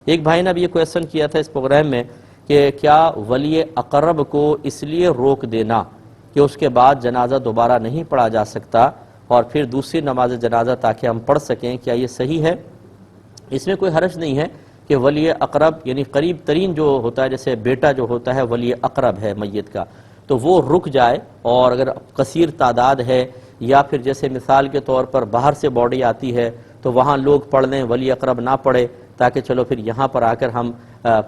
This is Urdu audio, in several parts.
ایک بھائی نے بھی یہ کویسچن کیا تھا اس پروگرام میں کہ کیا ولی اقرب کو اس لیے روک دینا کہ اس کے بعد جنازہ دوبارہ نہیں پڑھا جا سکتا اور پھر دوسری نماز جنازہ تاکہ ہم پڑھ سکیں، کیا یہ صحیح ہے؟ اس میں کوئی حرج نہیں ہے کہ ولی اقرب یعنی قریب ترین جو ہوتا ہے، جیسے بیٹا جو ہوتا ہے ولی اقرب ہے میت کا، تو وہ رک جائے، اور اگر کثیر تعداد ہے یا پھر جیسے مثال کے طور پر باہر سے باڈی آتی ہے تو وہاں لوگ پڑھ لیں، ولی اقرب نہ پڑھے، تاکہ چلو پھر یہاں پر آ کر ہم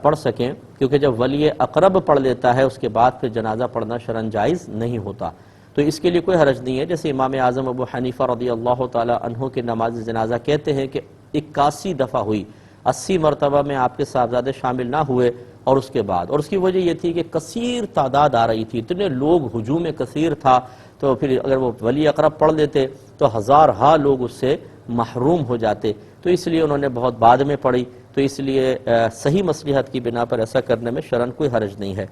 پڑھ سکیں، کیونکہ جب ولی اقرب پڑھ لیتا ہے اس کے بعد پھر جنازہ پڑھنا شرعاً جائز نہیں ہوتا، تو اس کے لیے کوئی حرج نہیں ہے۔ جیسے امام اعظم ابو حنیفہ رضی اللہ تعالی عنہ کے نماز جنازہ کہتے ہیں کہ 81 دفعہ ہوئی، 80 مرتبہ میں آپ کے صاحبزادے شامل نہ ہوئے، اور اس کے بعد، اور اس کی وجہ یہ تھی کہ کثیر تعداد آ رہی تھی، اتنے لوگ، ہجوم کثیر تھا، تو پھر اگر وہ ولی اقرب پڑھ لیتے تو ہزارہا لوگ اس سے محروم ہو جاتے، تو اس لیے انہوں نے بہت بعد میں پڑھی، تو اس لیے صحیح مصلحت کی بنا پر ایسا کرنے میں شرعاً کوئی حرج نہیں ہے۔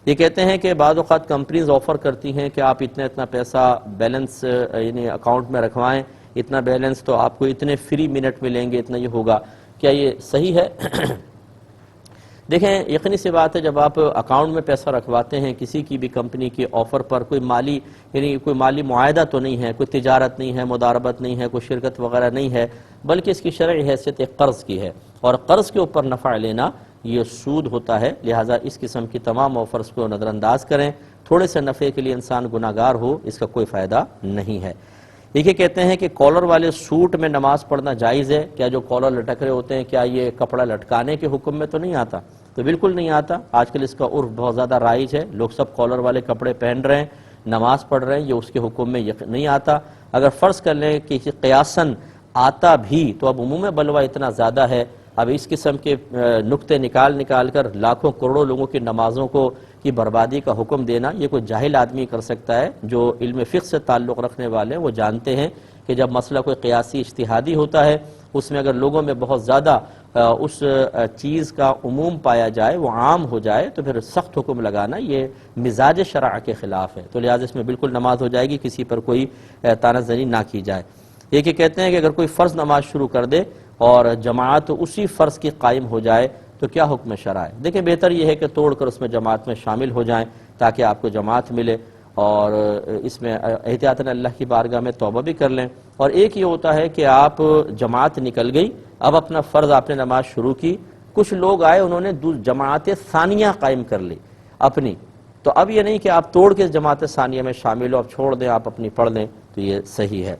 یہ کہتے ہیں کہ بعض اوقات کمپنیز آفر کرتی ہیں کہ آپ اتنا پیسہ بیلنس یعنی اکاؤنٹ میں رکھوائیں، اتنا بیلنس تو آپ کو اتنے فری منٹ ملیں گے، اتنا یہ ہوگا، کیا یہ صحیح ہے؟ دیکھیں، یقینی سی بات ہے، جب آپ اکاؤنٹ میں پیسہ رکھواتے ہیں کسی کی بھی کمپنی کی آفر پر، کوئی مالی یعنی کوئی مالی معاہدہ تو نہیں ہے، کوئی تجارت نہیں ہے، مداربت نہیں ہے، کوئی شرکت وغیرہ نہیں ہے، بلکہ اس کی شرعی حیثیت ایک قرض کی ہے، اور قرض کے اوپر نفع لینا یہ سود ہوتا ہے، لہٰذا اس قسم کی تمام آفرز کو نظر انداز کریں، تھوڑے سے نفع کے لیے انسان گناہگار ہو، اس کا کوئی فائدہ نہیں ہے۔ دیکھیے، کہتے ہیں کہ کالر والے سوٹ میں نماز پڑھنا جائز ہے کیا؟ جو کالر لٹک رہے ہوتے ہیں، کیا یہ کپڑا لٹکانے کے حکم میں تو نہیں آتا؟ تو بالکل نہیں آتا، آج کل اس کا عرف بہت زیادہ رائج ہے، لوگ سب کالر والے کپڑے پہن رہے ہیں، نماز پڑھ رہے ہیں، یہ اس کے حکم میں نہیں آتا۔ اگر فرض کر لیں کہ قیاساً آتا بھی تو اب عموم بلوہ اتنا زیادہ ہے، اب اس قسم کے نکتے نکال کر لاکھوں کروڑوں لوگوں کی نمازوں کی بربادی کا حکم دینا، یہ کوئی جاہل آدمی کر سکتا ہے۔ جو علم فقہ سے تعلق رکھنے والے ہیں وہ جانتے ہیں کہ جب مسئلہ کوئی قیاسی اجتہادی ہوتا ہے، اس میں اگر لوگوں میں بہت زیادہ اس چیز کا عموم پایا جائے، وہ عام ہو جائے، تو پھر سخت حکم لگانا یہ مزاج شرع کے خلاف ہے، تو لہٰذا اس میں بالکل نماز ہو جائے گی، کسی پر کوئی طعنہ زنی نہ کی جائے۔ یہ کہ کہتے ہیں کہ اگر کوئی فرض نماز شروع کر دے اور جماعت اسی فرض کی قائم ہو جائے تو کیا حکم شرع ہے؟ دیکھیں، بہتر یہ ہے کہ توڑ کر اس میں جماعت میں شامل ہو جائیں تاکہ آپ کو جماعت ملے، اور اس میں احتیاطاً اللہ کی بارگاہ میں توبہ بھی کر لیں۔ اور ایک یہ ہوتا ہے کہ آپ جماعت نکل گئی، اب اپنا فرض آپ نے نماز شروع کی، کچھ لوگ آئے انہوں نے جماعت ثانیہ قائم کر لی اپنی، تو اب یہ نہیں کہ آپ توڑ کے جماعت ثانیہ میں شامل ہو، اب چھوڑ دیں، آپ اپنی پڑھ لیں، تو یہ صحیح ہے۔